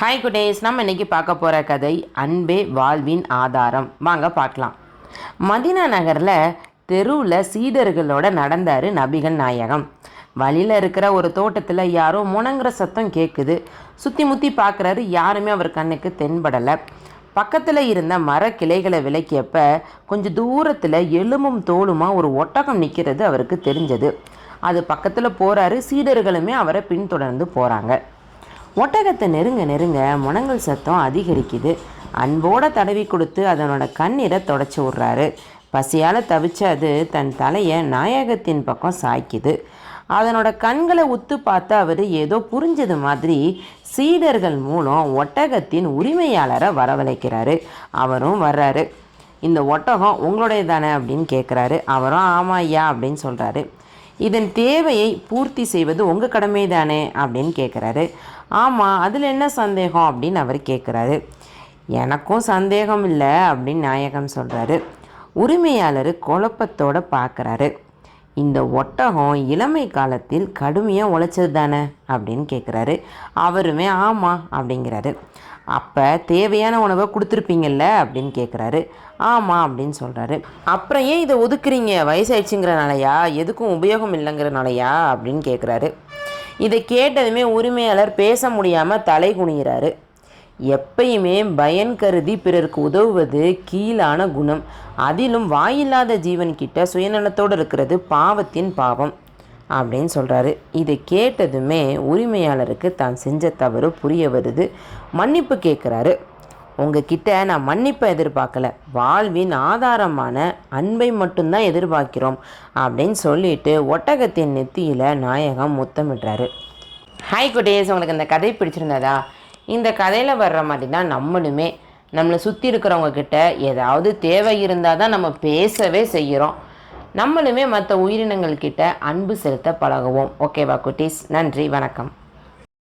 Hi குடேஸ், நம்ம இன்றைக்கி பார்க்க போகிற கதை அன்பே வாழ்வின் ஆதாரம். வாங்க பார்க்கலாம். மதீனா நகரில் தெருவில் சீடர்களோட நடந்தார் நபிகள் நாயகம். வழியில் இருக்கிற ஒரு தோட்டத்தில் யாரோ முணங்குற சத்தம் கேட்குது. சுற்றி முற்றி பார்க்குறாரு, யாருமே அவர் கண்ணுக்கு தென்படலை. பக்கத்தில் இருந்த மரக்கிளைகளை விலக்கியப்ப கொஞ்சம் தூரத்தில் எலும்பும் தோலுமா ஒரு ஒட்டகம் நிற்கிறது அவருக்கு தெரிஞ்சது. அது பக்கத்தில் போகிறாரு. சீடர்களுமே அவரை பின்தொடர்ந்து போகிறாங்க. ஒட்டகத்தை நெருங்க நெருங்க முனங்கல் சத்தம் அதிகரிக்குது. அன்போட தடவி கொடுத்து அதனோட கண்ணீரை தொடச்சி விட்றாரு. பசியால் தவிச்சு அது தன் தலையை நாயகத்தின் பக்கம் சாய்க்குது. அதனோட கண்களை உத்து பார்த்து அவர் ஏதோ புரிஞ்சது மாதிரி சீடர்கள் மூலம் ஒட்டகத்தின் உரிமையாளரை வரவழைக்கிறாரு. அவரும் வர்றாரு. இந்த ஒட்டகம் உங்களுடைய தானே அப்படின்னு கேட்குறாரு. அவரும் ஆமாம் ஐயா அப்படின்னு சொல்கிறாரு. இதன் தேவையை பூர்த்தி செய்வது உங்கள் கடமை தானே அப்படின்னு கேட்குறாரு. ஆமாம், அதில் என்ன சந்தேகம் அப்படின்னு அவர் கேட்குறாரு. எனக்கும் சந்தேகம் இல்லை அப்படின்னு நாயகம் சொல்கிறாரு. உரிமையாளர் குழப்பத்தோடு பார்க்குறாரு. இந்த ஒட்டகம் இளமை காலத்தில் கடுமையாக உழைச்சது தானே அப்படின்னு கேட்குறாரு. அவருமே ஆமாம் அப்படிங்கிறாரு. அப்போ தேவையான உணவை கொடுத்துருப்பீங்கள்ல அப்படின்னு கேட்குறாரு. ஆமாம் அப்படின்னு சொல்கிறாரு. அப்புறம் ஏன் இதை ஒதுக்குறீங்க? வயசாயிடுச்சுங்கிறனாலையா, எதுக்கும் உபயோகம் இல்லைங்கிறனாலையா அப்படின்னு கேட்குறாரு. இதை கேட்டதுமே உரிமையாளர் பேச முடியாமல் தலை குனிகிறாரு. எப்பயுமே பயன் கருதி பிறருக்கு உதவுவது கீழான குணம். அதிலும் வாயில்லாத ஜீவன்கிட்ட சுயநலத்தோடு இருக்கிறது பாவத்தின் பாவம் அப்படின்னு சொல்கிறாரு. இதை கேட்டதுமே உரிமையாளருக்கு தான் செஞ்ச தவறு புரிய வருது. மன்னிப்பு கேட்குறாரு. உங்ககிட்ட நான் மன்னிப்பை எதிர்பார்க்கல, வாழ்வின் ஆதாரமான அன்பை மட்டும்தான் எதிர்பார்க்கிறோம் அப்படின்னு சொல்லிட்டு ஒட்டகத்தின் நெத்தியில் நாயகம் முத்தமிடுறாரு. ஹாய் குடேஸ், உங்களுக்கு இந்த கதை பிடிச்சிருந்ததா? இந்த கதையில் வர்ற மாதிரி தான் நம்மளை சுற்றி இருக்கிறவங்க கிட்ட ஏதாவது தேவை இருந்தால் தான் நம்ம பேசவே செய்கிறோம். நம்மளுமே மற்ற உயிரினங்கள்கிட்ட அன்பு செலுத்த பழகுவோம். ஓகேவா குட்டீஸ்? நன்றி, வணக்கம்.